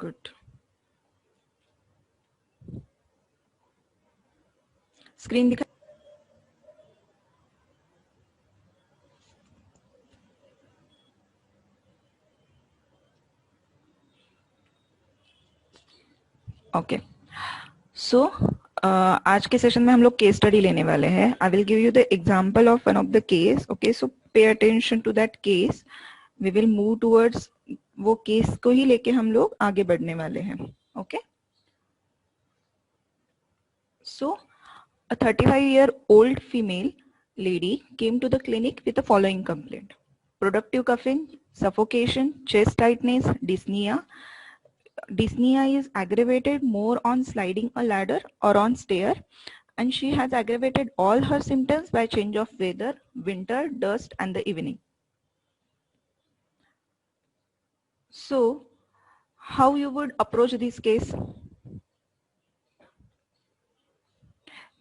Good. Screen दिखा। Okay, सो आज के सेशन में हम लोग केस स्टडी लेने वाले हैं। I will give you the example of one of the case. Okay, so pay attention to that case. We will move towards वो केस को ही लेके हम लोग आगे बढ़ने वाले हैं। Okay, so a 35-year-old female lady came to the clinic with the following complaint: productive coughing, suffocation, chest tightness, dyspnea. Dyspnea is aggravated more on sliding a ladder or on stair, and she has aggravated all her symptoms by change of weather, winter, dust, and the evening. So, how you would approach this case?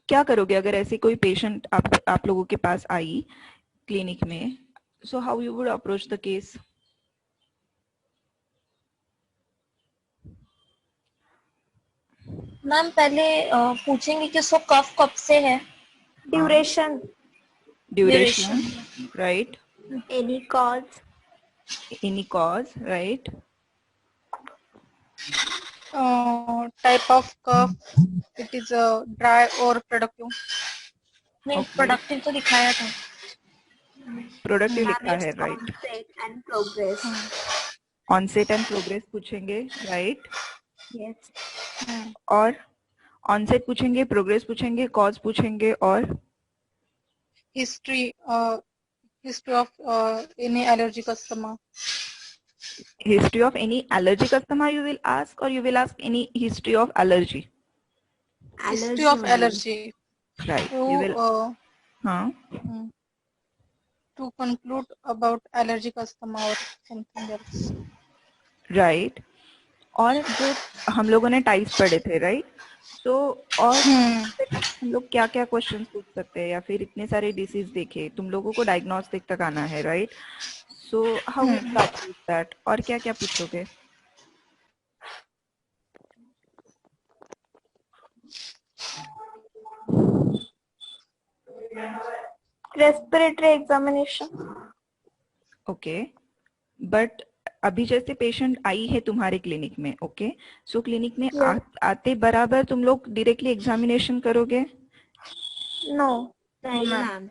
क्या करोगे अगर ऐसे कोई patient आप लोगों के पास आई clinic में? So how you would approach the case? Ma'am पहले पूछेंगे कि उसको कफ कब से है, duration, right? Any cause, Any cause, right? Type of cough, it is dry or productive. नहीं प्रोडक्टिव तो दिखाया था। Productive लिखा है, right? onset and progress. Onset and progress पूछेंगे, right? Yes. और onset पूछेंगे, progress पूछेंगे, cause पूछेंगे, और History of any allergic asthma. history of any allergic asthma you will ask, or you will ask any history of allergy? History of allergy. Right. To, You will. to conclude about allergic asthma or something else. Right. और जो हम लोगों ने types पढ़े थे, right? सो और हम लोग क्या क्या क्वेश्चन पूछ सकते हैं, या फिर इतने सारे डिसीज देखे, तुम लोगों को डायग्नोस्टिक तक आना है, right? So how you will approach that, और क्या क्या पूछोगे? Respiratory examination. ओके, बट अभी जैसे पेशेंट आई है तुम्हारे क्लिनिक में, ओके, सो क्लिनिक में आते बराबर तुम लोग डायरेक्टली एग्जामिनेशन करोगे? नो, नहीं मैम।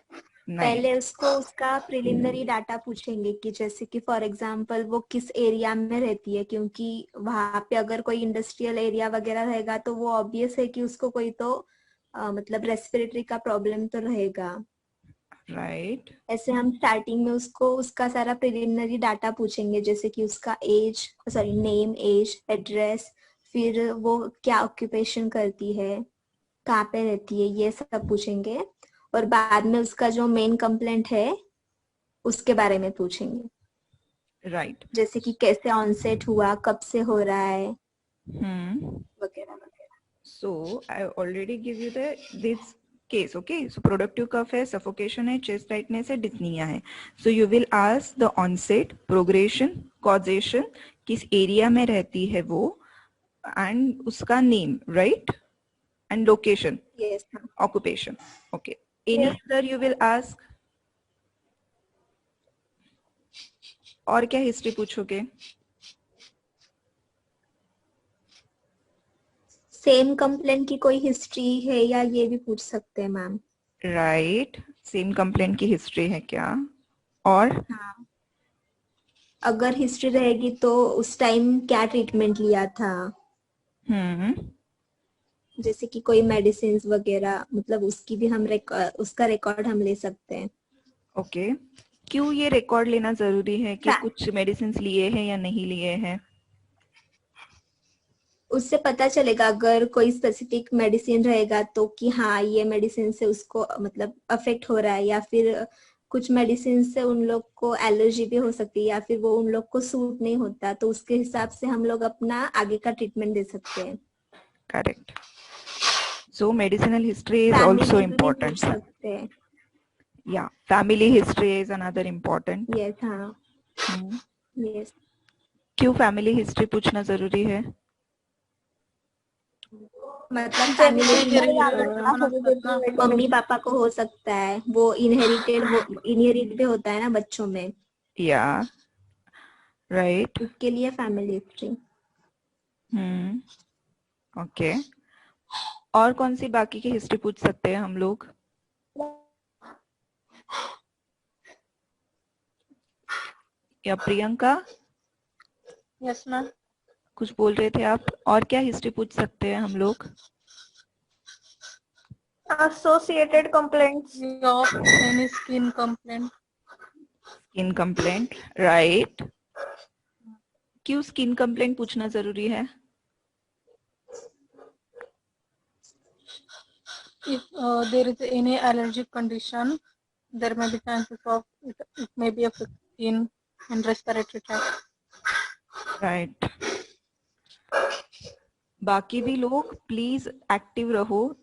पहले उसको उसका प्रिलिमिनरी डाटा पूछेंगे कि जैसे कि फॉर एग्जांपल वो किस एरिया में रहती है, क्योंकि वहां पे अगर कोई इंडस्ट्रियल एरिया वगैरह रहेगा तो वो ऑब्वियस है कि उसको कोई तो मतलब रेस्पिरेटरी का प्रॉब्लम तो रहेगा, राइट? ऐसे हम स्टार्टिंग में उसको उसका सारा प्रिलिमिनरी डाटा पूछेंगे, जैसे कि उसका age, sorry name, age, address, फिर वो क्या ऑक्यूपेशन करती है, कहाँ पे रहती है, ये सब पूछेंगे। और बाद में उसका जो मेन कंप्लेंट है उसके बारे में पूछेंगे, राइट? जैसे कि कैसे ऑनसेट हुआ, कब से हो रहा है, वगैरह वगैरह। So I already give you this case, okay? So productive cough है, suffocation है, chest tightness है, dyspnea है. So you will ask the onset, progression, causation, किस एरिया में रहती है वो, and उसका name, right? And location. Yes. Occupation. Okay. Any other you will ask? और क्या हिस्ट्री पूछोगे? सेम कंप्लेंट की कोई हिस्ट्री है या ये भी पूछ सकते हैं मैम? राइट, सेम कंप्लेंट की हिस्ट्री है क्या? और हाँ, अगर हिस्ट्री रहेगी तो उस टाइम क्या ट्रीटमेंट लिया था, जैसे कि कोई मेडिसिन वगैरह, मतलब उसकी भी हम उसका रिकॉर्ड हम ले सकते हैं। ओके, क्यों ये रिकॉर्ड लेना जरूरी है कि कुछ मेडिसिन लिए हैं या नहीं लिए हैं? उससे पता चलेगा अगर कोई स्पेसिफिक मेडिसिन रहेगा तो कि हाँ ये मेडिसिन से उसको मतलब अफेक्ट हो रहा है, या फिर कुछ मेडिसिन से उन लोग को एलर्जी भी हो सकती है, या फिर वो उन लोग को सूट नहीं होता, तो उसके हिसाब से हम लोग अपना आगे का ट्रीटमेंट दे सकते हैं। Correct. So medicinal history is also important. या family history is another important. Yes, हाँ, यस। क्यों फैमिली हिस्ट्री पूछना जरूरी है? मतलब जब फैमिली मम्मी पापा को हो सकता है, वो इनहेरिट भी होता है ना बच्चों में, या राइट. उसके लिए फैमिली हिस्ट्री। ओके. और कौन सी बाकी की हिस्ट्री पूछ सकते हैं हम लोग? या प्रियंका यस मैम। कुछ बोल रहे थे आप? और क्या हिस्ट्री पूछ सकते हैं हम लोग? associated complaints. Of any skin complaint. Skin complaint, right. क्यों स्किन कंप्लेंट पूछना जरूरी है? If there is any allergic condition, there may be chances of it may be affecting skin and respiratory tract. Right. बाकी भी लोग please active रहो.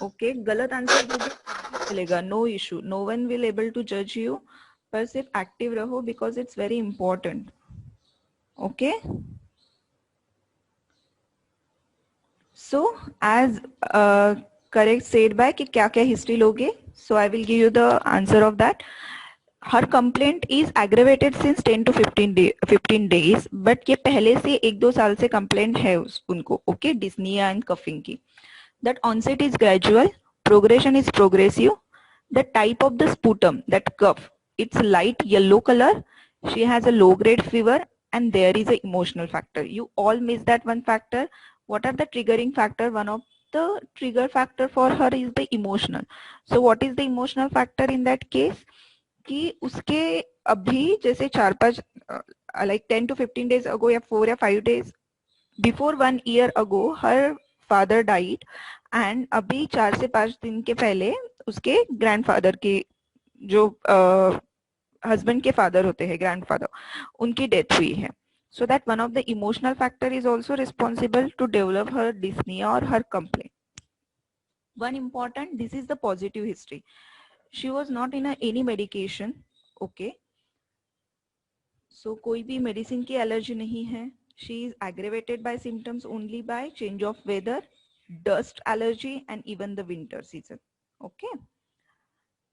Okay, गलत answer दोगे चलेगा, no issue, no one will able to जज you, पर सिर्फ एक्टिव रहो because it's very important. Okay, so as correct said by कि क्या क्या हिस्ट्री लोगे, so I will give you the answer of that. Her complaint is aggravated since 10 to 15 days, but ये पहले से 1-2 साल से कंप्लेंट है उनको. ओके, डिस्निया एंड कफिंग की. That onset is gradual, progression is progressive. The type of the sputum, that cough, it's light yellow color. She has a low grade fever and there is a emotional factor. You all miss that one factor. What are the triggering factor? One of the trigger factor for her is the emotional. So what is the emotional factor in that case? कि उसके अभी जैसे 4-5 like 10 to 15 days ago या 4 या 5 days before 1 year ago her father died and अभी 4 से 5 दिन के पहले उसके ग्रैंडफादर के जो हस्बैंड के फादर होते हैं, ग्रैंडफादर, उनकी डेथ हुई है. So that one of the emotional factor is also responsible to develop her dyspnea or her complaint. One important, this is the positive history. She was not in any medication. Okay. So कोई भी medicine की allergy नहीं है. She is aggravated by symptoms only by change of weather, dust allergy and even the winter season. Okay.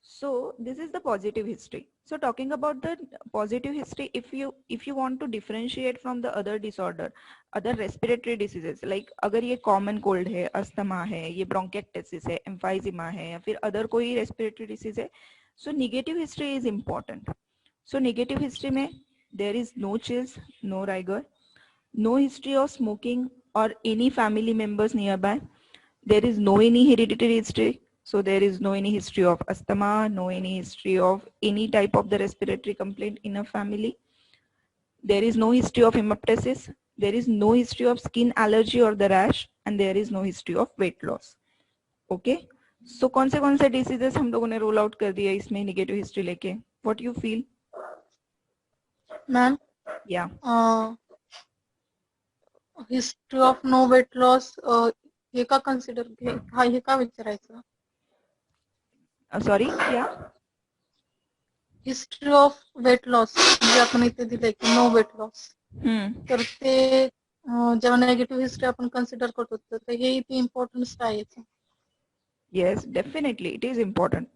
So this is the positive history. So talking about the positive history, if you want to differentiate from the other disorder, other respiratory diseases, like अगर ये common cold है, asthma है, ये bronchiectasis है, emphysema है या फिर other कोई respiratory disease है, so negative history is important. So negative history में there is no chills, no rigor, no history of smoking or any family members nearby. There is no any hereditary history. So there is no any history of asthma, no any history of any type of the respiratory complaint in a family. There is no history of hemoptysis. There is no history of skin allergy or the rash, and there is no history of weight loss. Okay. So कौन से diseases हम लोगों ने roll out कर दिया इसमें negative history लेके? What you feel? Ma'am. Yeah. History of no weight loss हे का कन्सिडर हे का विचारायचं? Sorry, yeah. History of weight loss म्हणजे आपण इथे दिलंय की नो वेट लॉस, तर ते जेव्हा नेगेटिव्ह हिस्ट्री आपण कन्सिडर करतो तर हे इथे इम्पॉर्टन्स काय आहे? Yes, definitely it is important.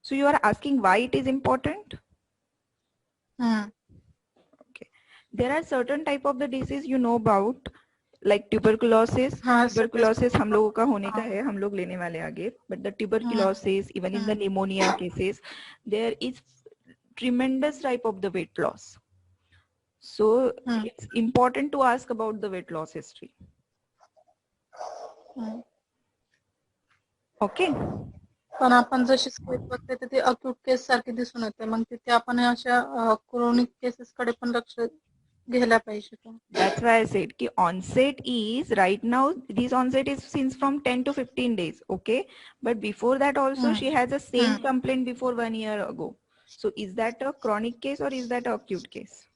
So you are asking why it is important? Okay. There are certain type of the disease you know about, like tuberculosis. Tuberculosis हम लोगों का होने का है, हम लोग लेने वाले आगे. But the tuberculosis, even in the pneumonia cases, there is tremendous type of the weight loss. So it's important to ask about the weight loss history. Okay. पण आपण जशी स्केच बघते ते अक्यूट केस सारखी दिसून येते, मग तिथे आपण अशा क्रोनिक केसेस कडे पण लक्ष घ्यायला पाहिजे. That's why I said कि onset is right now, this onset is since from 10 to 15 days, okay? But before that also she has a same complaint before 1 year ago. So is that a chronic case or is that an acute case?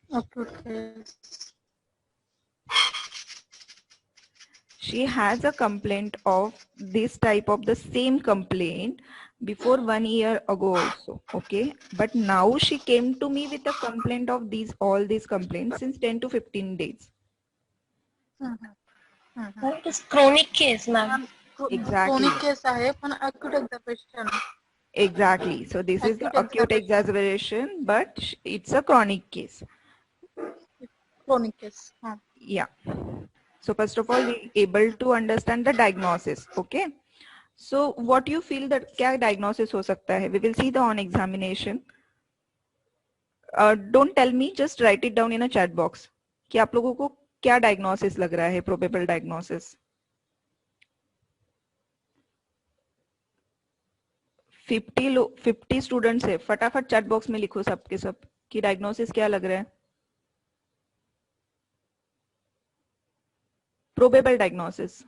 Acute case. She has a complaint of this type of the same complaint before 1 year ago also. Okay, but now she came to me with a complaint of all these complaints since 10 to 15 days. It is chronic case, ma'am. Exactly. Chronic case आहे पण acute exacerbation. Exactly. So this is the acute exacerbation, but it's a chronic case. Chronic case. Yeah. So first of all, we able to understand the diagnosis. Okay. So what you feel that क्या diagnosis हो सकता है? We will see the on examination. Don't tell me, just write it down in a chat box. कि आप लोगों को क्या diagnosis लग रहा है? Probable diagnosis. 50 स्टूडेंट्स है, फटाफट चैट बॉक्स में लिखो सबके सब कि डायग्नोसिस क्या लग रहा है. Probable diagnosis.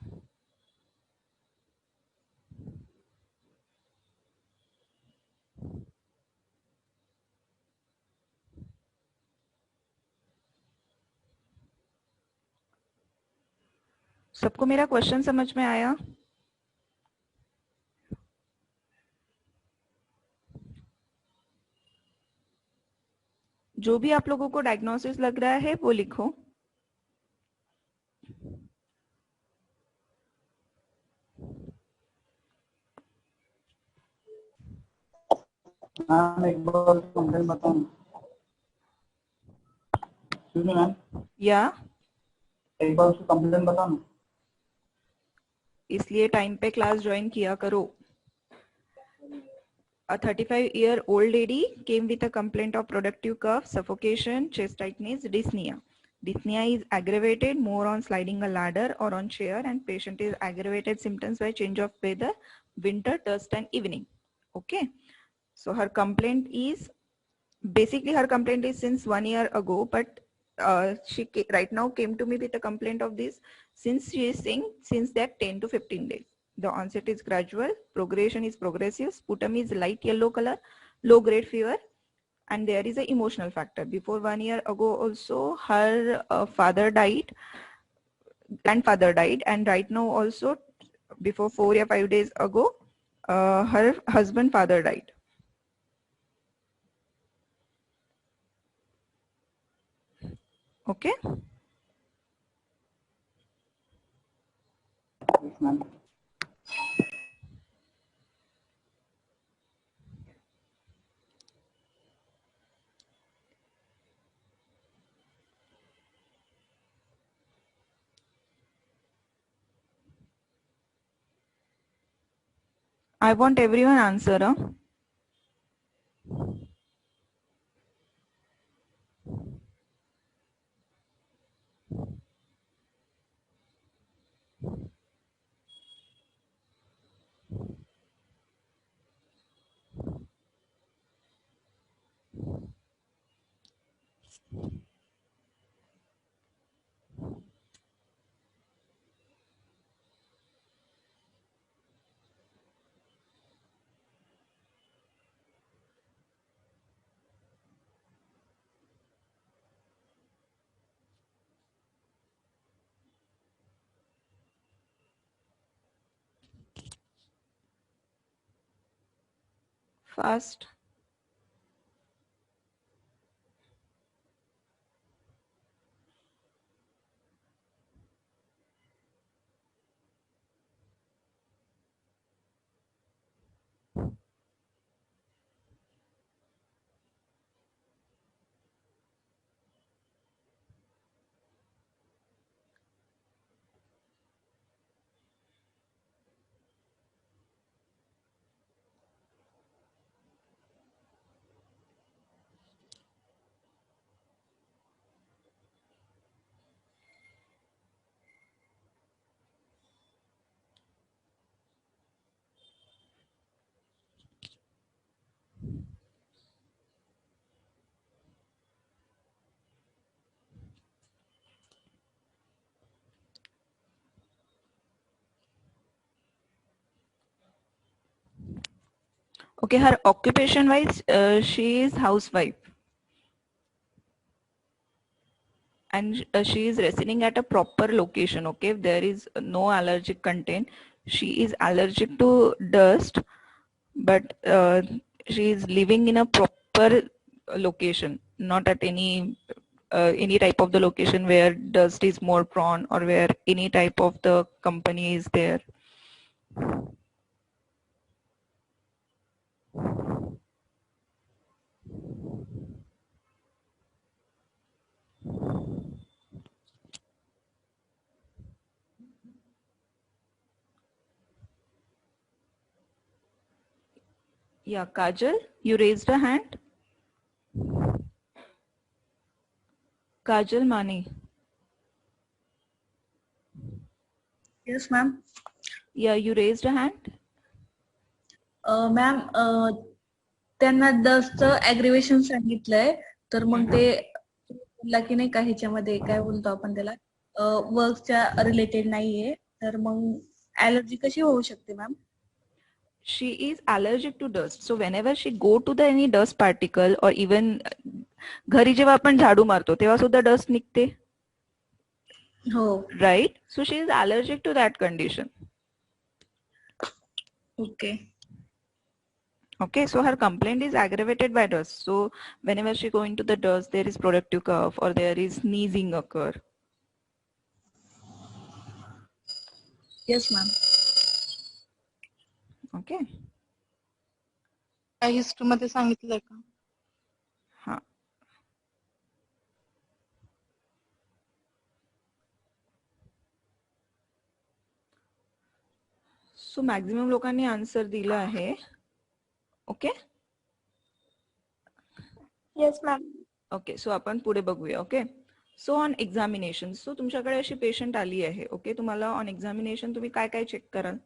सबको मेरा क्वेश्चन समझ में आया? जो भी आप लोगों को डायग्नोसिस लग रहा है वो लिखो. मैम एक बार कंप्लेंट बताओ. मैम या एक बार उसको कंप्लेंट बताओ ना. इसलिए टाइम पे क्लास ज्वाइन किया करो. A 35-year-old lady came with a complaint of productive cough, suffocation, chest tightness, dyspnea. Dyspnea is aggravated more on sliding a ladder or on chair, and patient is aggravated symptoms by change of weather, winter, dust and evening. Okay. So her complaint is, basically her complaint is since 1 year ago, but she right now came to me with a complaint of this since she is saying since that 10 to 15 days. The onset is gradual, progression is progressive, sputum is light yellow color, low grade fever, and there is an emotional factor. Before 1 year ago also her father died, grandfather died, and right now also before 4 or 5 days ago her husband father died. Okay. Yes, ma'am. I want everyone answer. Huh? Fast. Okay, her occupation wise, she is housewife. And she is residing at a proper location. Okay, there is no allergic content. She is allergic to dust, but she is living in a proper location, not at any type of the location where dust is more prone or where any type of the company is there. Yeah, Kajal, you raised a hand. Kajal Mani. Yes, ma'am. Yeah, you raised a hand. Ma'am त्यांना दसचं ॲग्रिवेशन सांगितलंय तर मग ते बोलला की नाही का ह्याच्यामध्ये काय बोलतो आपण त्याला वर्कच्या रिलेटेड नाहीये तर मग ॲलर्जी कशी होऊ शकते ma'am She is allergic to dust. So whenever she go to the any dust particle or even घरी जेव्हा आपण झाडू मारतो तेव्हा सुद्धा dust निघते. हो Right? So she is allergic to that condition. Okay Okay, so her complaint is aggravated by dust. So whenever she go into the dust, there is productive cough or there is sneezing occur. Yes ma'am Okay. काय history मध्ये सांगितलंय का? हा. So maximum लोकांनी answer दिला आहे. Okay. Yes ma'am. Okay, सो आपण पुढे बघूया. Okay, so on examination, so तुमच्याकडे अशी पेशंट आली आहे. ओके, तुम्हाला ऑन एक्झामिनेशन तुम्ही काय काय चेक कराल?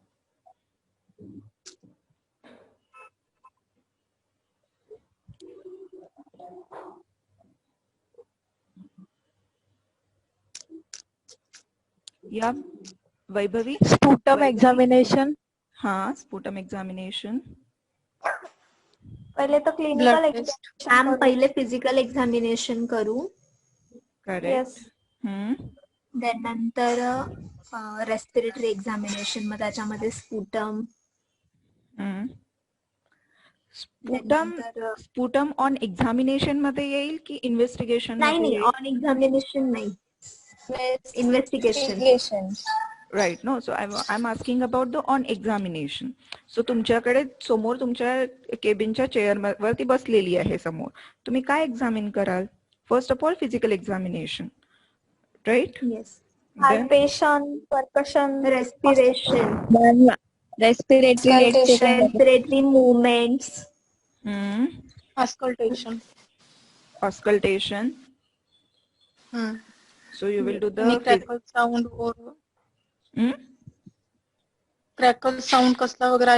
या वैभवी? Sputum examination. हाँ, स्पुटम एग्जामिनेशन. पहले तो क्लिनिकल मैम पहले फिजिकल एग्जामिनेशन करू. करेक्ट. देन नंतर रेस्पिरेटरी एग्जामिनेशन, मग त्याच्यामध्ये स्पुटम. स्पुटम ऑन एक्झामिनेशन मध्ये येईल की इन्व्हेस्टिगेशन? नाही, ऑन एक्झामिनेशन नाही, investigation. Right. No, so I am asking about the on examination. So तुमच्याकडे समोर तुमच्या केबिनच्या चेअर वरती बसलेली आहे समोर, तुम्ही काय एक्झामिन कराल? First of all physical examination, right? Yes. Heart patient, percussion, respiration, respiratory movements, auscultation. Auscultation. So you will do the crackle sound crackle sound कसला वगैरे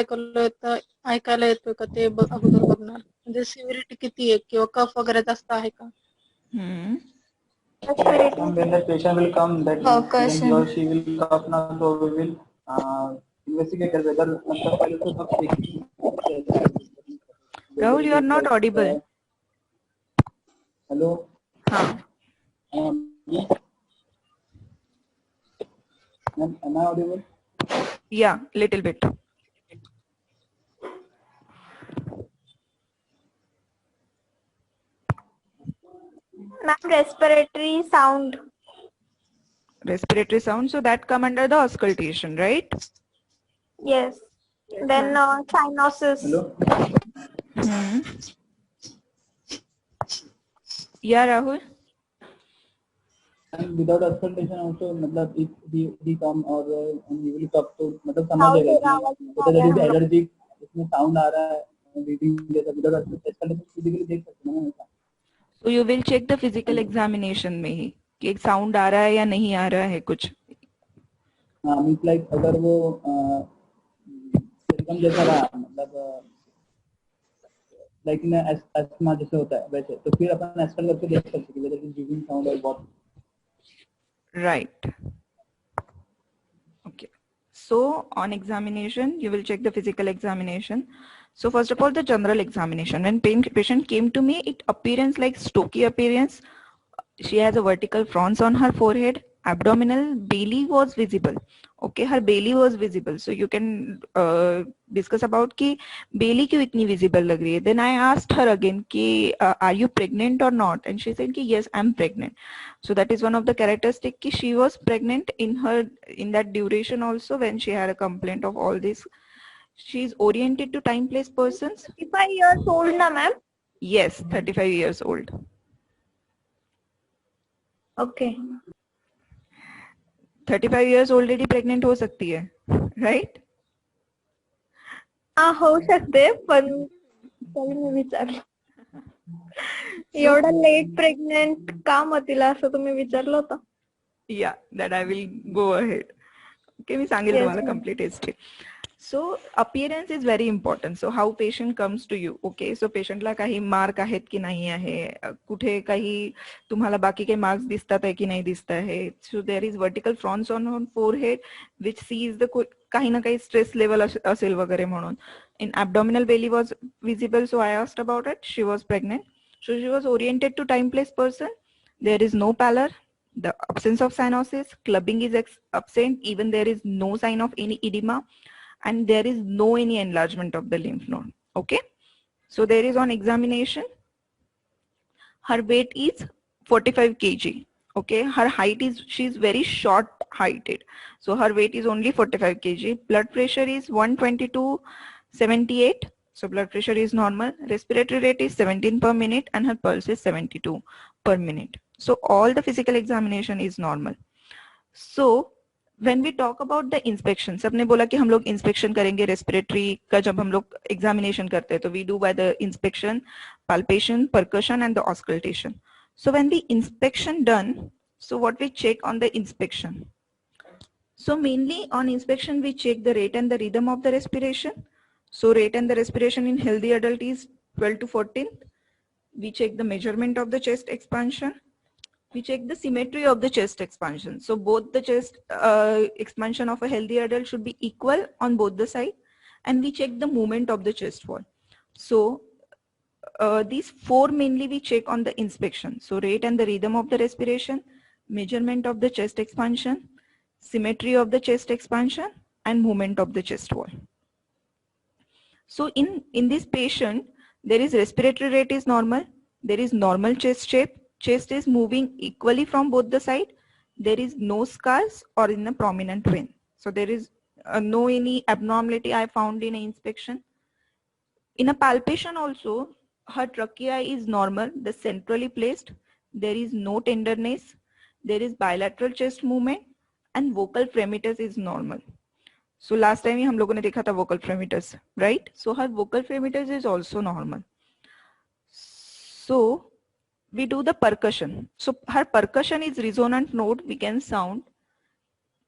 ऐकायला येतोय का ते अगोदर बघणार. म्हणजे सिव्हिरिटी किती आहे किंवा कफ वगैरे जास्त आहे का? When the patient will come, that he or she will cough now, so we will investigate whether Rahul, you are not audible. Hello. Am I audible? Yeah, little bit. ma'am, respiratory sound. Respiratory sound, so that come under the auscultation, right? Yes. Then cyanosis. Hello. Yeah, Rahul. And without auscultation also, मतलब if he come or and he will cough, तो मतलब समझ जाएगा कि whether there is allergic, इसमें sound आ रहा है, breathing जैसा, without auscultation physically देख सकते हैं ना. So you will check the physical examination में ही कि एक sound आ रहा है या नहीं आ रहा है कुछ. हाँ, means like अगर वो सरगम जैसा रहा, मतलब like ना अस्थमा जैसे होता है वैसे, तो फिर अपन एक्सपेल करके देख सकते हैं कि whether it is giving sound or what. Right. Okay. So on examination, you will check the physical examination. So first of all, the general examination. When patient came to me, it appearance like stocky appearance. She has a vertical frowns on her forehead. Abdominal belly was visible. Okay, her belly was visible. So you can discuss about कि belly क्यों इतनी visible लग रही है. Then I asked her again कि are you pregnant और not, and she said कि yes I am pregnant. So that is one of the characteristic कि she was pregnant in that duration also when she had a complaint of all this. She is oriented to time place persons. 35 years old ना ma'am. Yes, 35 years old. Okay. 35 years already pregnant हो सकती है, right? हा होऊ शकते पण तरी मी विचारलं. एवढं लेट प्रेग्नेंट का मग तिला असं तुम्ही विचारलं होतं? Yeah, that I will go ahead. Okay, मी सांगेल Yes, तुम्हाला ma'am. complete history. So appearance is very important. So how patient comes to you. Okay, so patientला काही मार्क आहेत की नाही आहे, कुठे काही तुम्हाला बाकी काही मार्क्स दिसतात आहे की नाही दिसत आहे. So there is vertical frowns on forehead which sees the काही ना काही stress level असेल वगैरे म्हणून. In abdominal belly was visible, so I asked about it. She was pregnant. So she was oriented to time place person. There is no pallor. The absence of cyanosis, clubbing is absent, even there is no sign of any edema, and there is no any enlargement of the lymph node. Okay, so there is on examination, her weight is 45 kg. Okay, her height is, she is very short heighted, so her weight is only 45 kg. Blood pressure is 122/78, so blood pressure is normal. Respiratory rate is 17 per minute and her pulse is 72 per minute. So all the physical examination is normal. So when we talk about the inspection, सबने बोला कि हम लोग inspection करेंगे respiratory का जब हम लोग examination करते हैं तो we do by the inspection, palpation, percussion and the auscultation. So when the inspection done, so what we check on the inspection? So mainly on inspection we check the rate and the rhythm of the respiration. So rate and the respiration in healthy adult is 12 to 14. We check the measurement of the chest expansion. We check the symmetry of the chest expansion. So both the chest expansion of a healthy adult should be equal on both the sides, and we check the movement of the chest wall. So these four mainly we check on the inspection. So rate and the rhythm of the respiration, measurement of the chest expansion, symmetry of the chest expansion, and movement of the chest wall. So in this patient, there is respiratory rate is normal, there is normal chest shape, chest is moving equally from both the side, there is no scars or in a prominent vein. So there is no any abnormality I found in an inspection. In a palpation also, her trachea is normal, the centrally placed, there is no tenderness, there is bilateral chest movement, and vocal fremitus is normal. So last time हम लोगों ने देखा था vocal fremitus, right? So her vocal fremitus is also normal. So we do the percussion. So her percussion is resonant node, we can sound.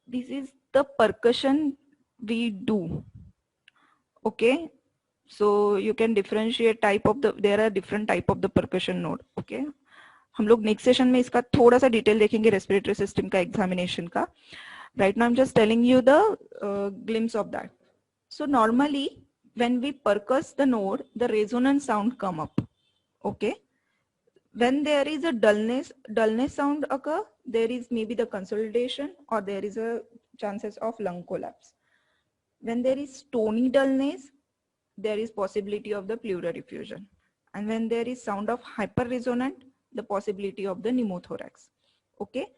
This is the percussion we do. Okay. So you can differentiate type of the, there are different type of the percussion node. Okay. हम लोग next session में इसका थोड़ा सा detail देखेंगे respiratory system का examination का. Right now I'm just telling you the glimpse of that. So normally when we percuss the node, the resonant sound come up. Okay. When there is a dullness sound occur, there is maybe the consolidation or there is a chances of lung collapse. When there is stony dullness, there is possibility of the pleural effusion. And when there is sound of hyperresonant, the possibility of the pneumothorax. Okay.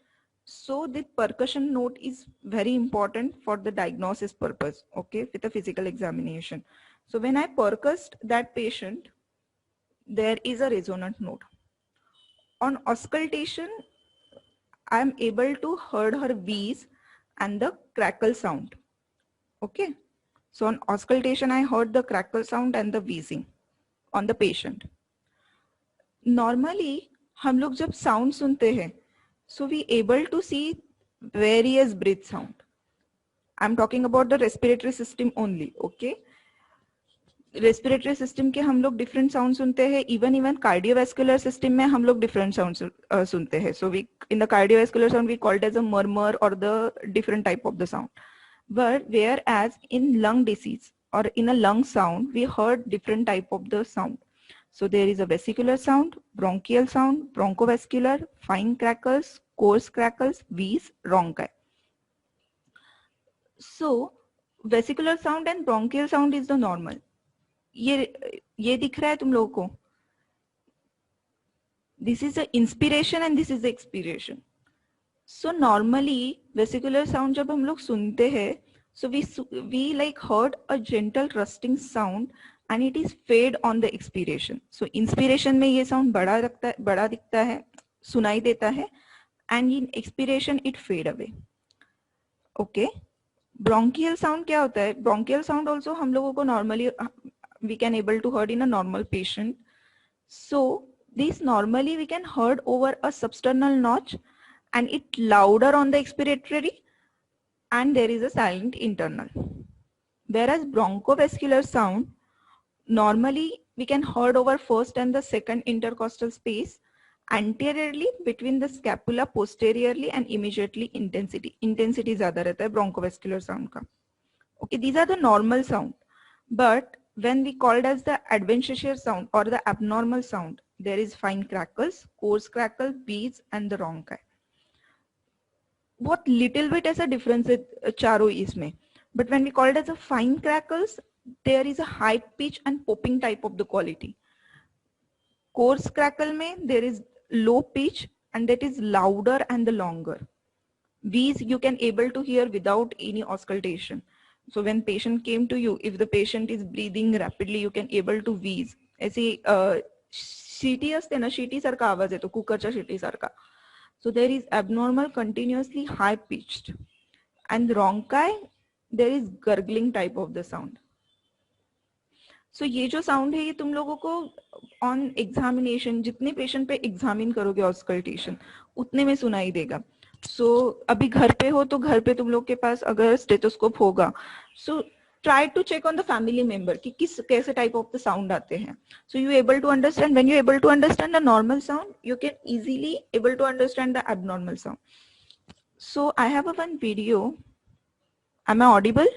So the percussion note is very important for the diagnosis purpose, okay, with a physical examination. So when I percussed that patient, there is a resonant note. On auscultation, I am able to heard her wheeze and the crackle sound, okay. So on auscultation, I heard the crackle sound and the wheezing on the patient. Normally, हम लोग जब sound सुनते हैं, so we able to see various breath sound. I'm talking about the respiratory system only, okay? Respiratory system के हम लोग different sound सुनते हैं. Even cardiovascular system में हम लोग different sounds सुनते हैं. So we in the cardiovascular sound we call it as a murmur or the different type of the sound. But whereas in lung disease or in a lung sound, we heard different type of the sound. So there is a vesicular sound, bronchial sound, bronchovascular, fine crackles, coarse crackles, wheeze, rhonchi. So vesicular sound and bronchial sound is the normal. ये दिख रहा है तुम लोगों को? This is the inspiration and this is the expiration. So normally vesicular sound जब हम लोग सुनते हैं, so we like heard a gentle rusting sound and it is fade on the expiration. So inspiration में ये sound बड़ा दिखता है, सुनाई देता है, and in expiration it fade away. Okay. Bronchial sound क्या होता है? Bronchial sound also हम लोगों को normally we can able to heard in a normal patient. So this normally we can heard over a substernal notch and it louder on the expiratory and there is a silent internal. Whereas bronchovascular sound normally we can heard over first and the second intercostal space anteriorly between the scapula posteriorly and immediately intensity ज़्यादा रहता है bronchovascular sound का. Okay, these are the normal sound, but when we called as the adventitious sound or the abnormal sound, there is fine crackles, coarse crackle, beats and the rhonchi. बहुत little bit ऐसा difference है चारों इसमें, but when we call it as a fine crackles, there is a high pitch and popping type of the quality. Coarse crackle में there is low pitch and that is louder and the longer. These you can able to hear without any auscultation. So when patient came to you, if the patient is breathing rapidly, you can able to wheeze. ऐसे shitty असते ना, shitty सारखा आवाज येतो, कुकरच्या shitty सारखा. So there is abnormal, continuously high pitched, and rhonchi there is gurgling type of the sound. So ये जो sound है ये तुम लोगों को on examination जितने patient पे examine करोगे auscultation उतने में सुनाई देगा. So अभी घर पे हो तो घर पे तुम लोग के पास अगर स्टेथोस्कोप होगा, so try to check on the family member कि किस कैसे type of the sound आते हैं. So you able to understand, when you able to understand the normal sound, you can easily able to understand the abnormal sound. So I have a one video. Am I audible?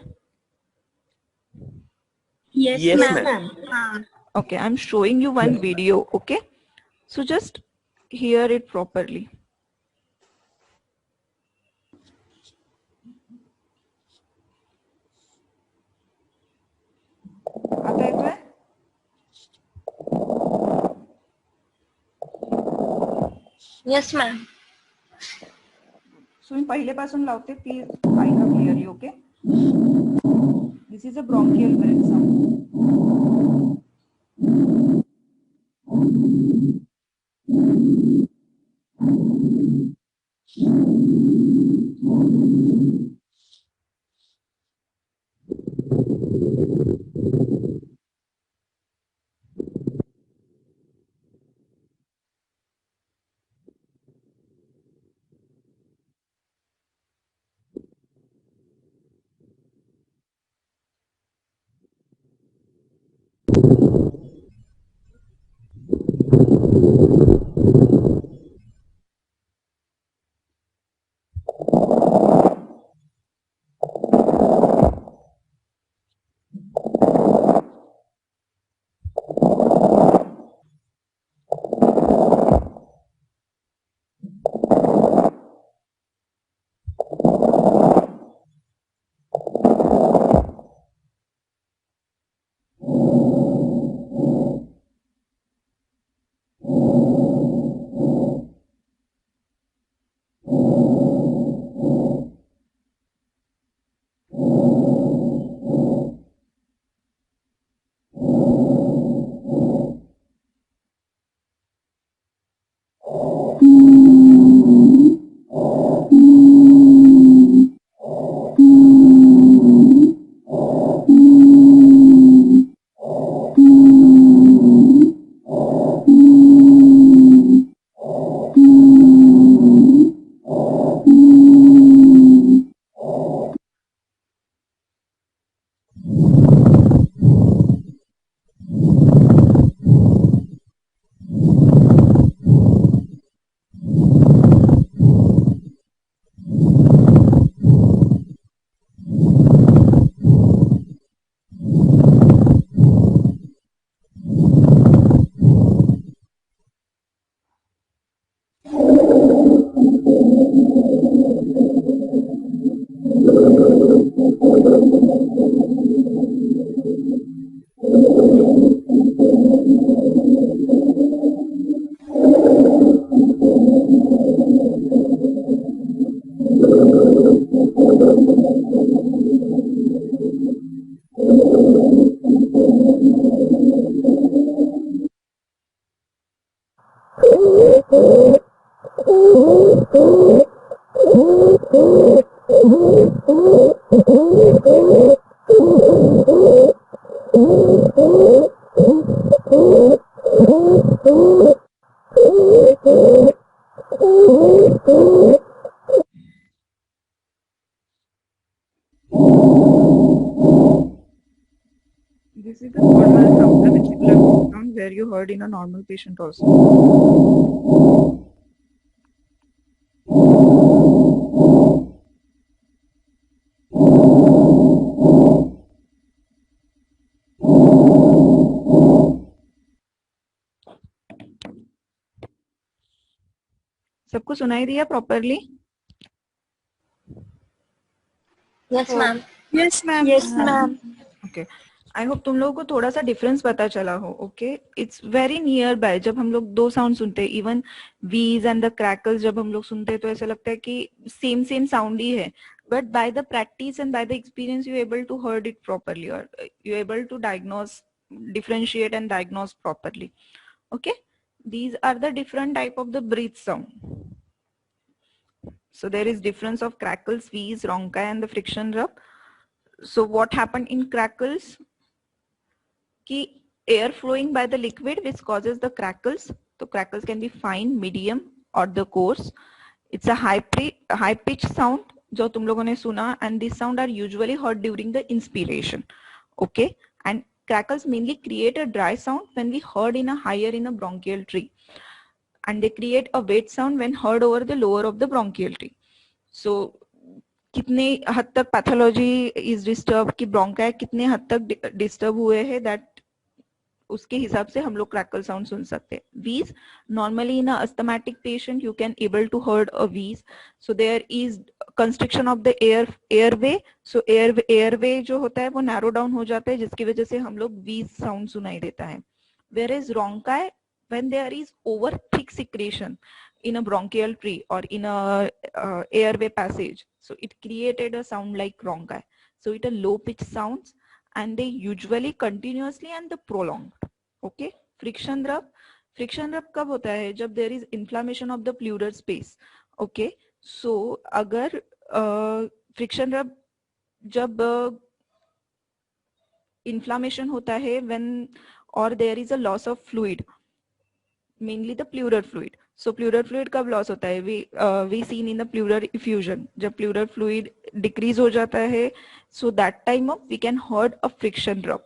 Yes, Yes, ma'am. ma'am. Okay, I'm showing you one video. Okay, so just hear it properly. आता येतोय? Yes, ma'am. So मी पहिलेपासून लावते, please ऐका clearly. Okay, this is a bronchial breath sound. This is the normal sound, the vesicular sound where you heard in a normal patient also. सबको सुनाई दिया properly? Yes ma'am. Yes ma'am. Yes ma'am. Okay, I hope तुम लोगों को थोड़ा सा difference पता चला हो. Okay, it's very near by. जब हम लोग दो साउंड सुनते हैं, इवन वीज एंड द क्रैकल्स जब हम लोग सुनते हैं तो ऐसा लगता है कि सेम सेम साउंड ही है. But by the practice and by the experience you able to heard it properly, और you able to diagnose, differentiate and diagnose properly. Okay, these are the different type of the breath sound. So there is difference of crackles, wheeze, ronchi and the friction rub. So what happened in crackles? Ki air flowing by the liquid which causes the crackles. So crackles can be fine, medium or the coarse. It's a high pitch sound जो तुम लोगों ने सुना, and these sound are usually heard during the inspiration. Okay, and crackles mainly create a dry sound when we heard in a higher in a bronchial tree, and they create a wet sound when heard over the lower of the bronchial tree. So कितने हद तक pathology is disturb, कि bronchi कितने हद तक disturb हुए हैं, that उसके हिसाब से हम लोग क्रैकल साउंड सुन सकते हैं. Wheeze, normally in asthmatic patient you can able to heard a wheeze. So there is constriction of the airway. So airway जो होता है वो नैरो डाउन हो जाता है, जिसकी वजह से हम लोग वीज साउंड सुनाई देता है. Where is rhonchi, when there is over thick secretion in a bronchial tree or in a airway passage, so it created a sound like ronchi. So it a low pitch sounds, and they usually continuously and the prolonged. Okay, friction rub कब होता है? जब there is inflammation of the pleural space. Okay, so अगर friction rub जब inflammation होता है when or there is a loss of fluid, mainly the pleural fluid. So pleural fluid कब loss होता है? We seen in the pleural effusion. जब pleural fluid decrease हो जाता है, so that time of we can heard a friction rub.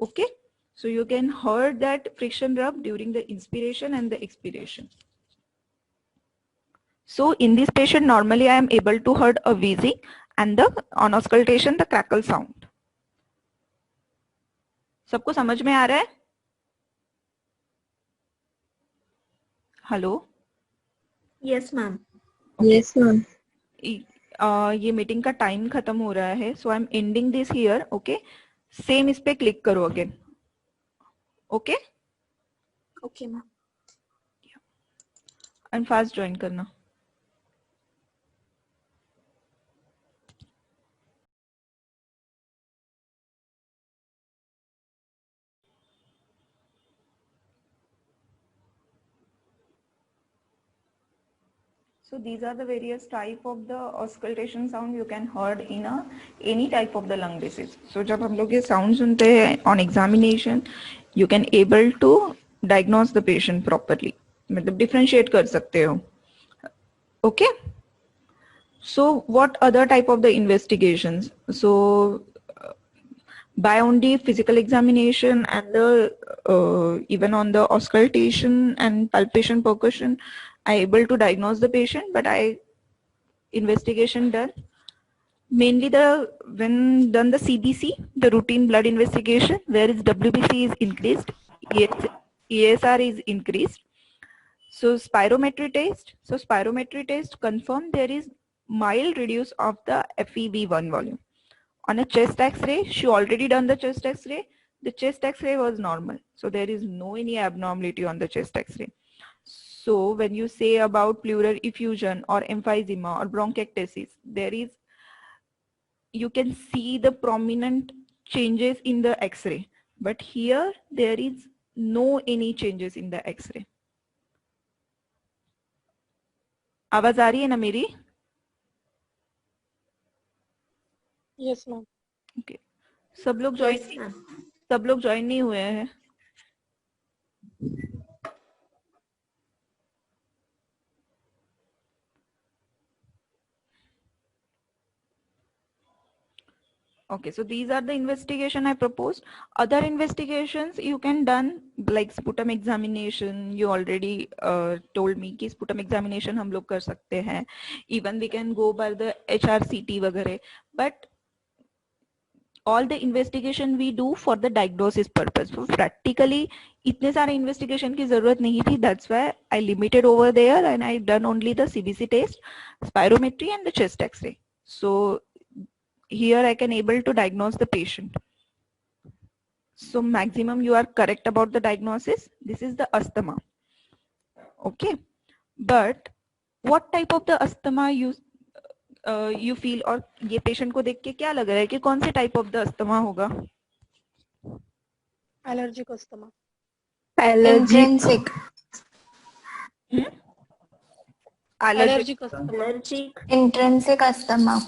Okay, so you can heard that friction rub during the inspiration and the expiration. So in this patient normally I am able to heard a wheezing and the on auscultation the crackle sound. सबको समझ में आ रहा है? Hello, yes ma'am. Yes ma'am. ये meeting का time खत्म हो रहा है, so I am ending this here. Okay, same इस पे क्लिक करो again. Okay, okay ma'am. And fast join करना. So these are the various type of the auscultation sound you can heard in a any type of the lung disease. So जब हम लोग ये sound सुनते हैं on examination, you can able to diagnose the patient properly. मतलब differentiate कर सकते हो. Okay. So what other type of the investigations? So by only physical examination and the even on the auscultation and palpation percussion, I able to diagnose the patient, but I investigation done. Mainly when done the CBC, the routine blood investigation, where is WBC is increased, ESR is increased. So spirometry test. So spirometry test confirm there is mild reduce of the FEV1 volume. On a chest X-ray, she already done the chest X-ray. the chest X-ray was normal. So there is no any abnormality on the chest X-ray. So when you say about pleural effusion or emphysema or bronchiectasis, you can see the prominent changes in the X-ray. But here there is no any changes in the X-ray. आवाज आ रही है ना मेरी? Yes ma'am. Okay. सब लोग join नहीं हुए हैं. Okay, so these are the investigation I proposed. Other investigations you can done like sputum examination. You already told me कि sputum examination हम लोग कर सकते हैं. Even we can go by the HRCT वगैरह. But all the investigation we do for the diagnosis purpose. So practically इतने सारे investigation की जरूरत नहीं थी. That's why I limited over there and I done only the CBC test, spirometry and the chest X-ray. So here I can able to diagnose the patient. So maximum you are correct about the diagnosis. This is the asthma. Okay. But what type of the asthma you feel और ये patient को देख के क्या लग रहा है कि कौन से type of the asthma होगा? Allergic asthma. Intrinsic. Allergic asthma. Intrinsic asthma.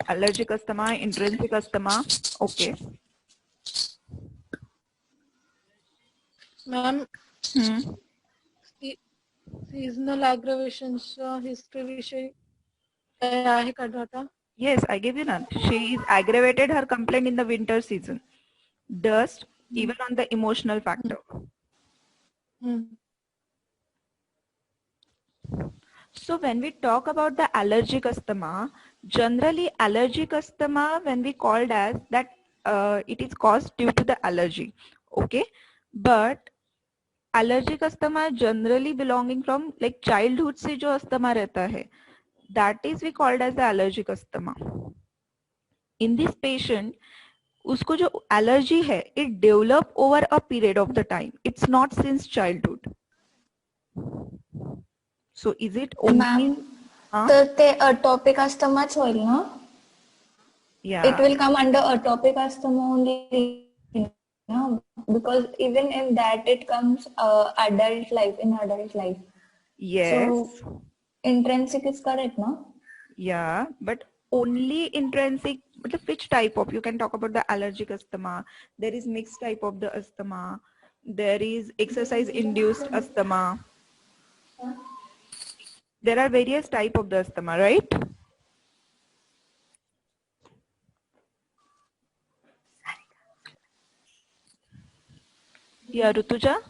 Allergic asthma, intrinsic asthma. Okay. Ma'am, seasonal aggravations history विषयी आहे का data? Yes, I give you none. She is aggravated her complaint in the winter season. Dust, even on the emotional factor. So when we talk about the allergic asthma, generally allergic asthma when we called as that it is caused due to the allergy. Okay, but allergic asthma generally belonging from like childhood से जो asthma रहता है, that is we called as the allergic asthma. In this patient, उसको जो allergy है, it develop over a period of the time. It's not since childhood. So is it only? तर ते atopic asthma च होईल ना? Yeah. It will come under atopic asthma only. No, because even in that it comes adult life. Yes. So intrinsic is correct, no? Yeah, but only intrinsic. Which type of? You can talk about the allergic asthma. There is mixed type of the asthma. There is exercise-induced asthma. There are various type of the asthma, right? Yeah, Rutuja?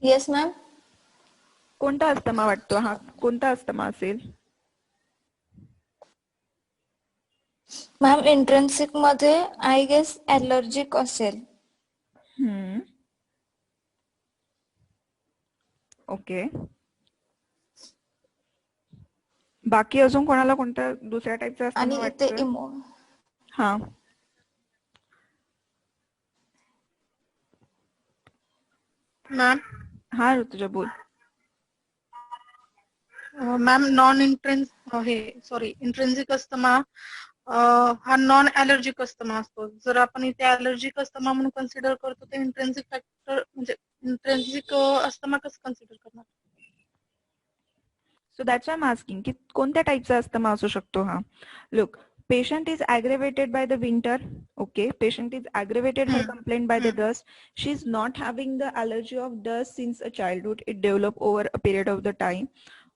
Yes, ma'am. कोणता asthma वाटतो हा? कोणता asthma असेल? Ma'am intrinsic मध्ये I guess allergic असेल. Okay. बाकी अजून कोणाला कोणत्या दुसऱ्या टाइपचा अस्थमा वाटतो? हा. मॅम. हा ऋतुजा बोल. मॅम इंट्रिन्सिक अस्थमा हा नॉन ॲलर्जिक अस्थमा असतो. जर आपण इथे ॲलर्जिक अस्थमा म्हणून कन्सिडर करतो तर इंट्रिन्सिक फॅक्टर म्हणजे इंट्रिन्सिक अस्थमा कसं कन्सिडर करणार? So that's why I'm asking की कोणत्या टाइपचा अस्थमा असू शकतो हा? Look, patient is aggravated by the winter. Okay, patient is aggravated her complaint by the dust. She's not having the allergy of dust since a childhood. It developed over a period of the time.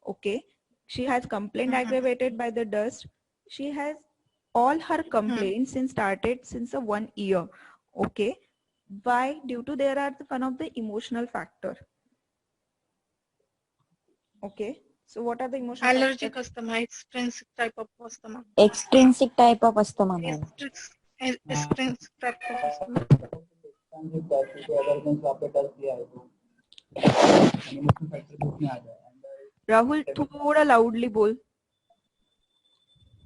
Okay, she has complaint aggravated by the dust. She has all her complaints started since 1 year. Okay, why? Due to there are one of the emotional factor. Okay. So what are the emotional allergic asthma, extrinsic type of asthma. Extrinsic type of asthma, ma'am. Extrinsic type of asthma. Rahul थोड़ा loudly बोल.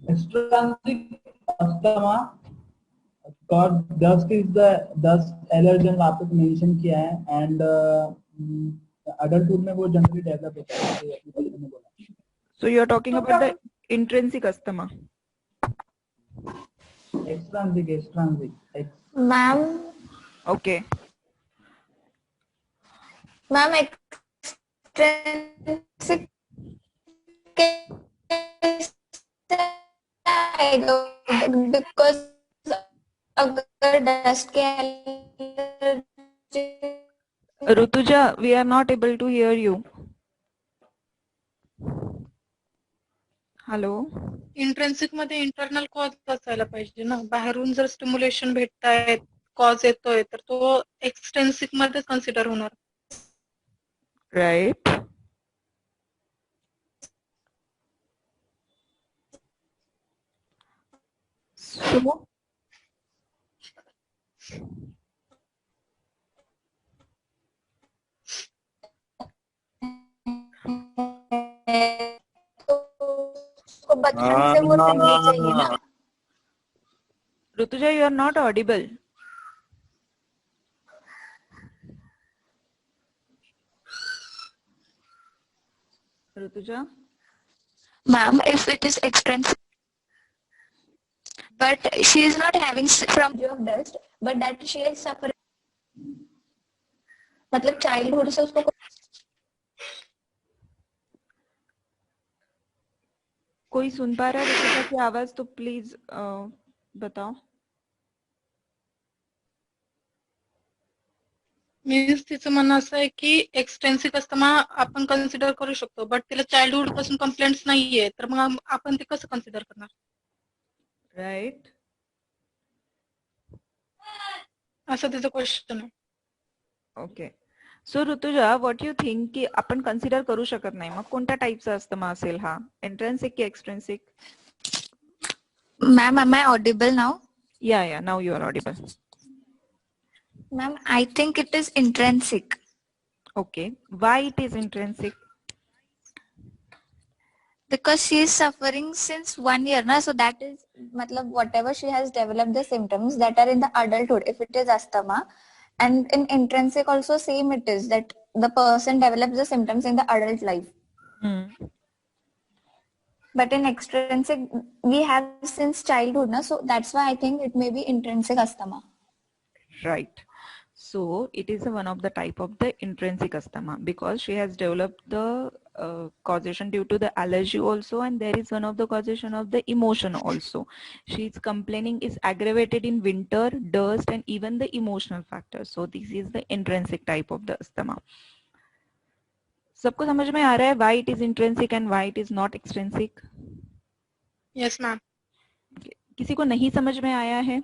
Extrinsic asthma, cause dust is the dust allergen वहाँ पे mention किया है, and adulthood में वो generally develop होता है, जैसे अपने कॉलेज में बोला. So you're talking about the intrinsic asthma. Extrinsic. Ma'am, Okay. ma'am, extrinsic because अगर dust के allergy Rutuja, we are not able to hear you. Hello. Intrinsic मध्ये इंटरनल कॉज असायला पाहिजे ना. बाहेरून जर स्टिम्युलेशन भेटतायत, कॉज येतोय, तर तो एक्सटेन्सिक मध्ये कन्सिडर होणार. Right. So उसको बचपन से वो नहीं चाहिए ना. Rutuja, you are not audible. Rutuja. Ma'am, if it is extrinsic, but she is not having from of dust, but that she is suffering. मतलब childhood से उसको कोई सुन पा रहा है रुचिता की आवाज? तो प्लीज बताओ. मीन्स तिचं म्हणणं असं आहे की एक्सटेन्सिक अस्थमा आपण कन्सिडर करू शकतो, बट तिला चाइल्डहुड पासून कंप्लेंट्स नाहीये, तर मग आपण ते कसं कन्सिडर करणार? राईट. असं तिचं क्वेश्चन आहे. Okay. So Rutuja, what you think की आपण कन्सिडर करू शकत नाही, मग कोणत्या टाईपचा अस्थमा असेल हा? इंट्रिन्सिक की एक्सट्रिन्सिक? Ma'am, am I audible now? Yeah, now you are audible. Ma'am, I think it is intrinsic. Okay. Why it is intrinsic? Because she is suffering since 1 year, na? So that is, matlab, whatever she has developed the symptoms that are in the adulthood, if it is asthma, and in intrinsic also same it is that the person develops the symptoms in the adult life. But in extrinsic, we have since childhood, na? So that's why I think it may be intrinsic asthma. Right. So it is one of the type of the intrinsic asthma because she has developed the causation due to the allergy also, and there is one of the causation of the emotion also. She is complaining is aggravated in winter, dust, and even the emotional factor. So this is the intrinsic type of the asthma. सबको समझ में आ रहा है why it is intrinsic and why it is not extrinsic? Yes, ma'am. किसी को नहीं समझ में आया है?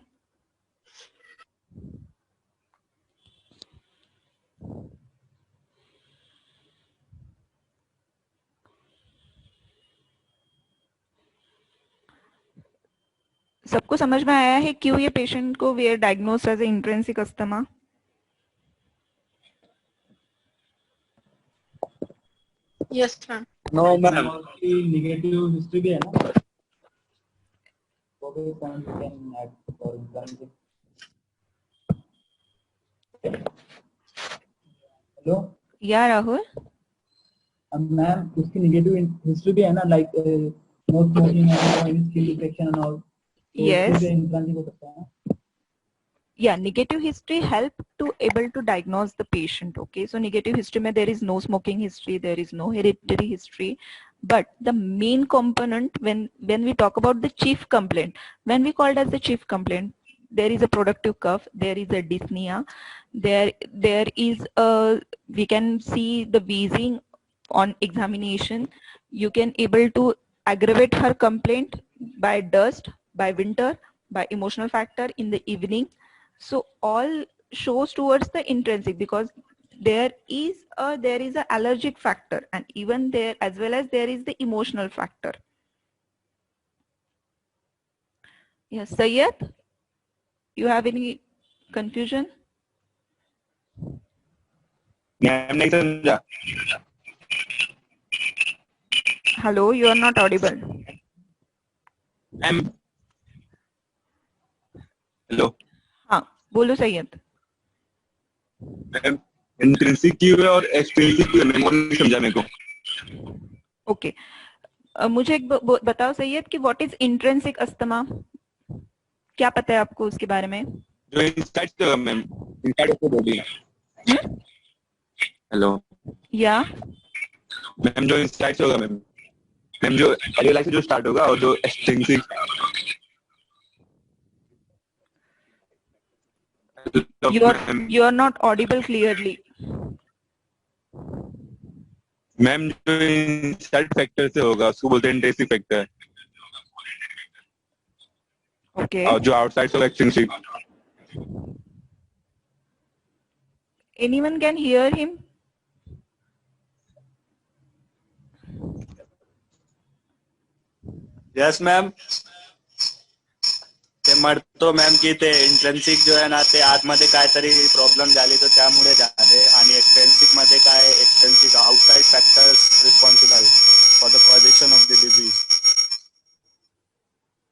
सबको समझ में आया है क्यों ये पेशेंट को we are diagnosed as intrinsic asthma? Yes, ma'am. No, ma'am. Negative history भी है ना, वो भी point we can add for example. Hello. Yeah Rahul. Ma'am उसकी नेगेटिव हिस्ट्री भी है ना, like no smoking and skin detection and all. Yes. Intrinsic हो सकता है. Yeah, negative history help to able to diagnose the patient. Okay, so negative history mein there is no smoking history, there is no hereditary history, but the main component when we talk about the chief complaint, when we called as the chief complaint, there is a productive cough, there is a dyspnea, there is a, we can see the wheezing on examination. You can able to aggravate her complaint by dust, by winter, by emotional factor in the evening. So all shows towards the intrinsic because there is a allergic factor, and even there as well as there is the emotional factor. Yes, Syed, you have any confusion? Hello, you are not audible. Hello हाँ बोलो Syed. Ma'am, intrinsic क्यों है और extrinsic क्यों है, ma'am वो नहीं समझा मेरे को। ओके मुझे एक बताओ सैयद कि व्हाट इज इंट्रिंसिक अस्थमा, क्या पता है आपको उसके बारे में? जो इनसाइड से होगा ma'am, inside of the body. Hello या मैम, जो इनसाइड से होगा मैम, मैम जो एलियोलाई से जो स्टार्ट होगा और जो extrinsic you are not audible clearly. Ma'am जो इनसाइड फैक्टर से होगा उसको बोलते हैं इंट्रिंसिक फैक्टर, Okay. और जो आउटसाइड से होगा extrinsic. Anyone can hear him? Yes ma'am, ते म्हणतो मॅम की ते इंट्रेन्सिक जो आहे ना ते आतमध्ये काहीतरी प्रॉब्लेम झाली तर त्यामुळे झाले, आणि एक्सट्रेन्सिक मध्ये काय extrinsic outside factors responsible for the causation of the disease,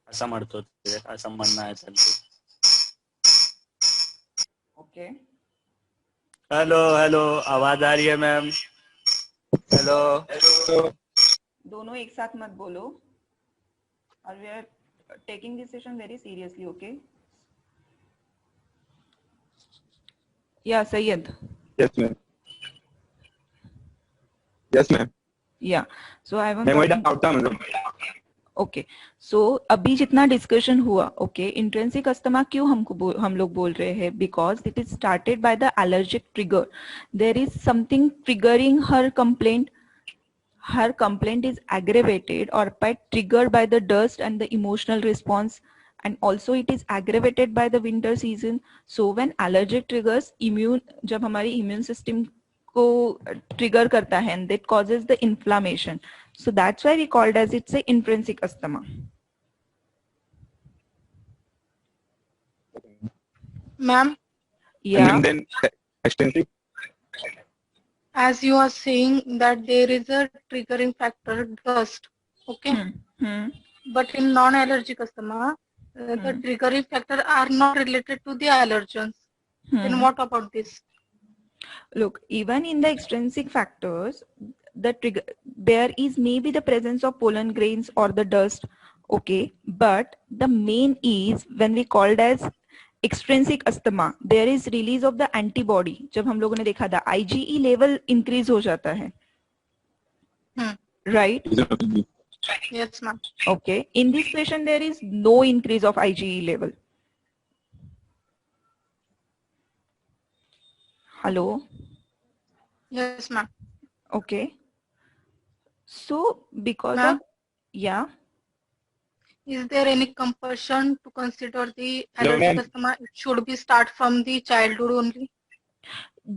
असं म्हणतो ते, असं म्हणणं आहे त्यांचं. ओके हेलो हेलो, आवाज आ रही है मैम? हेलो दोनों एक साथ मत बोलो, और we are taking this session very seriously, okay? Yeah, Sayyed. Yes ma'am, yes ma'am, Yeah. So I was ma'am वही talking. डाउट था मतलब। ओके सो अभी जितना डिस्कशन हुआ, ओके इंट्रिंसिक अस्थमा क्यों हम लोग बोल रहे हैं, because it is started by the allergic trigger, there is something triggering her complaint is aggravated or by triggered by the dust and the emotional response, and also it is aggravated by the winter season. So when allergic triggers immune, जब हमारी immune system को trigger करता है, and that causes the inflammation, so that's why we called as it's a intrinsic asthma. Ma'am, Yeah. And then extrinsic. as you are saying that there is a triggering factor, dust, okay? But in non-allergic asthma, the triggering factor are not related to the allergens. Then what about this? Look, even in the extrinsic factors, the trigger, there is maybe the presence of pollen grains or the dust, okay, but the main is when we called as extrinsic asthma, there is release of the antibody. जब हम लोगों ने देखा था IgE level increase हो जाता है, right? Yes, ma'am. Okay, in this patient there is no increase of IgE level. Hello? Yes, ma'am. Okay. So because of, yeah. Is there any compulsion to consider the No, allergic ma'am. asthma? It should be start from the childhood only.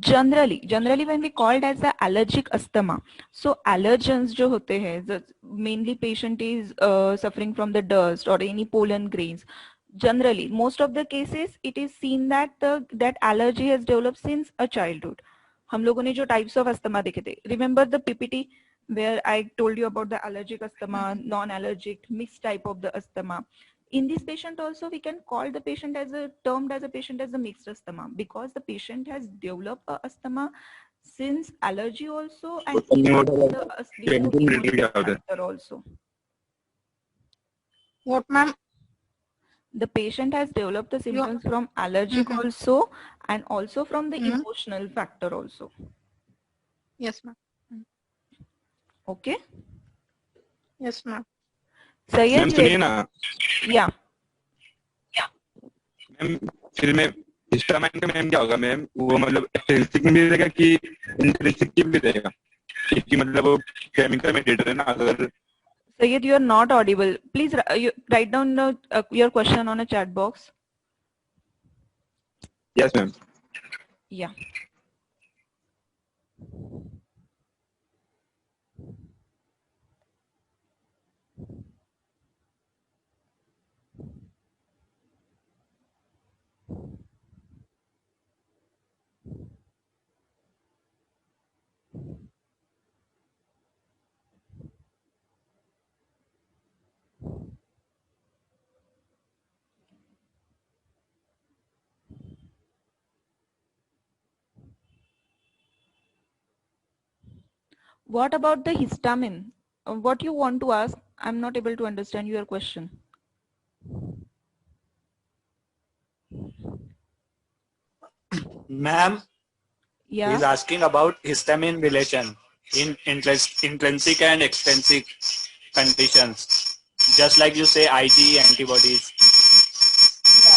Generally when we called as the allergic asthma, so allergens जो होते हैं, mainly patient is suffering from the dust or any pollen grains. Generally, most of the cases it is seen that that allergy has developed since a childhood. हम लोगों ने जो types of asthma देखे थे, remember the PPT where I told you about the allergic asthma, non-allergic, mixed type of the asthma. In this patient also we can call the patient as a termed as a patient as a mixed asthma, because the patient has developed a asthma since allergy also, and even the emotional factor also. What, ma'am? The patient has developed the symptoms from allergic also, and also from the emotional factor also. Yes, ma'am. Okay. Yes, ma'am. Ma'am सुनिए ना, या ma'am फिर मैं histamine का ma'am क्या होगा ma'am, वो मतलब एक्सट्रिंसिक में भी रहेगा कि इंट्रिंसिक में भी रहेगा, क्योंकि मतलब वो केमिकल मेडिएटर है ना। अगर Sayyid, you are not audible. Please write down your question on a chat box. Yes ma'am. Yeah. What about the histamine? What you want to ask? I'm not able to understand your question. Ma'am, Yeah. he's asking about histamine relation in intrinsic and extrinsic conditions. Just like you say IgE antibodies,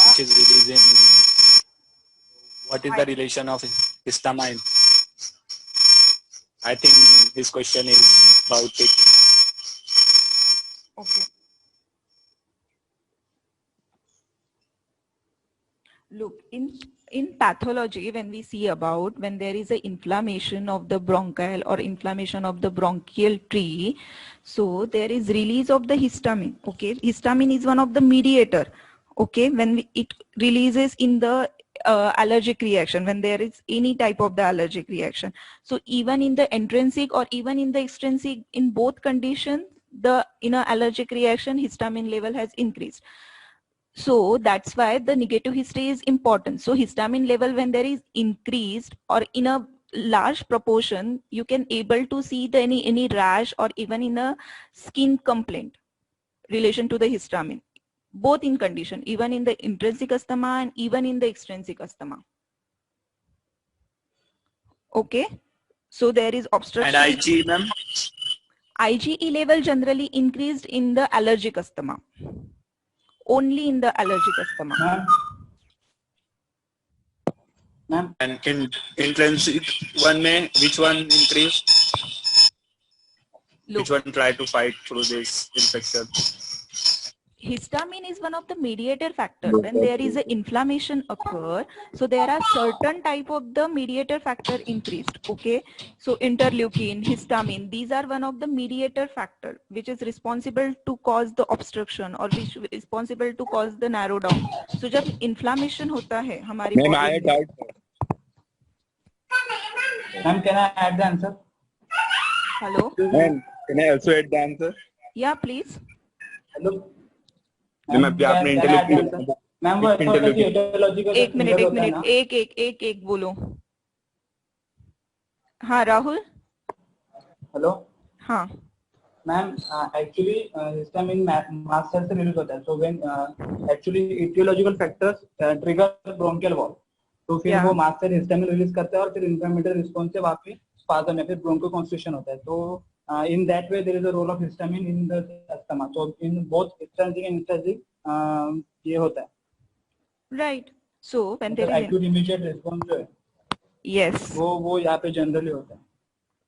which is releasing. What is the relation of histamine? I think his question is about it. Okay. Look, in pathology, when we see about when there is an inflammation of the bronchial or inflammation of the bronchial tree, so there is release of the histamine. Okay, histamine is one of the mediator. Okay, when it releases in the allergic reaction, when there is any type of the allergic reaction. So even in the intrinsic or even in the extrinsic, in both conditions, the in a allergic reaction, histamine level has increased. So that's why the negative history is important. So histamine level, when there is increased or in a large proportion, you can able to see the any rash or even in a skin complaint relation to the histamine, both in condition, even in the intrinsic asthma and even in the extrinsic asthma. Okay, so there is obstruction. And IgE, ma'am? IgE level generally increased in the allergic asthma. Only in the allergic asthma. Ma'am. And in intrinsic one may, which one increase? Look, which one try to fight through this infection? Histamine is one of the mediator factor. When there is an inflammation occur, so there are certain type of the mediator factor increased. Okay, so interleukin, histamine, these are one of the mediator factor which is responsible to cause the obstruction or which is responsible to cause the narrow down. So जब inflammation होता है हमारी Ma'am, body I में. doubt. Ma'am, can I add the answer? Hello. Ma'am, can I also add the answer? Yeah, please. Hello. Ma'am अभी आपने इंटरलूकिन ma'am वो ऐसा होता है कि एटियोलॉजी का एक मिनट एक बोलो. हाँ राहुल. हेलो. हाँ. Ma'am actually histamine mast cell से रिलीज होता है. So when actually etiological factors trigger bronchial wall, तो फिर वो मास्ट सेल हिस्टामिन रिलीज करता है और फिर इंफ्लेमेटरी रिस्पांस से वहां पे स्पाज्म या फिर ब्रोंकोकॉन्स्ट्रिक्शन होता है. तो in that way there is a role of histamine in the asthma. So in both extrinsic and intrinsic ये होता है. Right. So when there is acute immediate response जो है, yes, वो यहाँ पे generally होता है.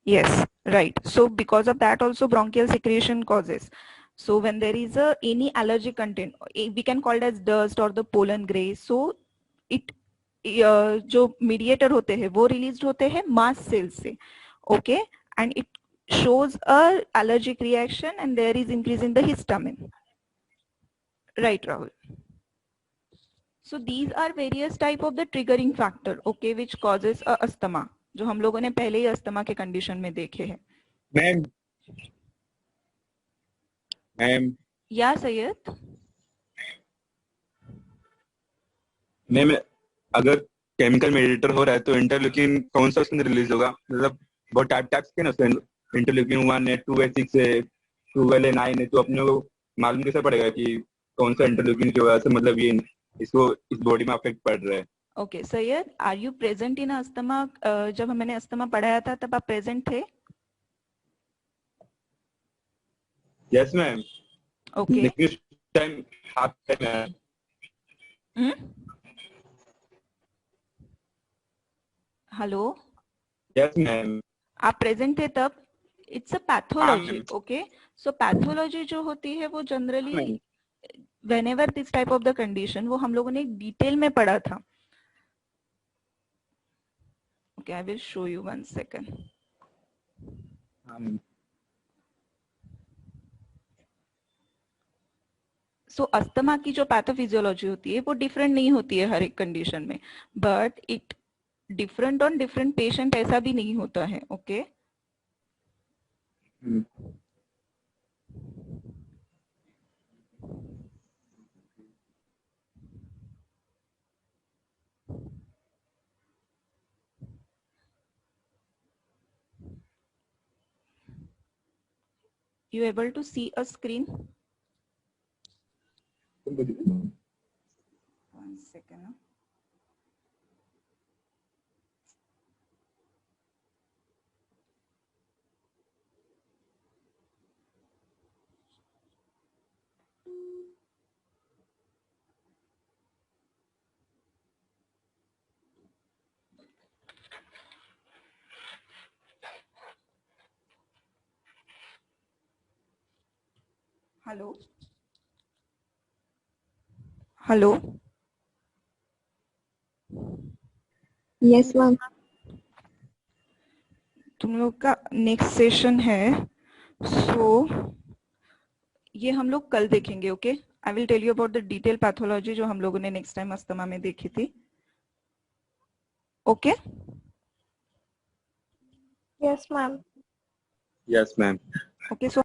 Yes, right. So because of that also bronchial secretion causes. So when there is any allergic content, we can call it as dust or the pollen gray. So it जो mediator होते हैं वो released होते हैं mast cells से, okay, and it shows a allergic reaction and there is increase in the histamine. Right, Rahul. So these are various type of the triggering factor, okay, which causes a asthma, जो हम लोगों ने पहले ही asthma के condition में देखे हैं. Ma'am ma'am या सैयद. मैम अगर केमिकल मेडिएटर हो रहा है तो इंटरल्यूकिन कौन सा उसमें रिलीज होगा? मतलब बहुत टाइप्स के ना उसमें इंटरल्यूकिन 1 है, 2 है, 6 है, 12 है, 9 है, तो अपने को मालूम कैसे पड़ेगा कि कौन सा इंटरल्यूकिन की वजह से मतलब ये इसको इस बॉडी में अफेक्ट पड़ रहा है? Okay Syed, are you present in asthma? जब मैंने अस्थमा पढ़ाया था तब आप प्रेजेंट थे? Yes ma'am. Okay. Next time आप हेलो. Yes ma'am. आप प्रेजेंट थे तब? It's a pathology. Okay, so pathology जो होती है वो generally whenever this type of the condition, वो हम लोगों ने डिटेल में पढ़ा था. Okay, I will show you 1 second. So asthma की जो पैथोफिजियोलॉजी होती है वो डिफरेंट नहीं होती है हर एक कंडीशन में, but it different on different patient ऐसा भी नहीं होता है. Okay. You able to see a screen? One second. Huh? Hello? Hello? Yes ma'am. तुम लोग का नेक्स्ट सेशन है, सो ये हम लोग कल देखेंगे. Okay, I will tell you about the detail pathology जो हम लोगों ने नेक्स्ट टाइम अस्थमा में देखी थी. Okay? Yes ma'am. Yes, ma'am. Okay, सो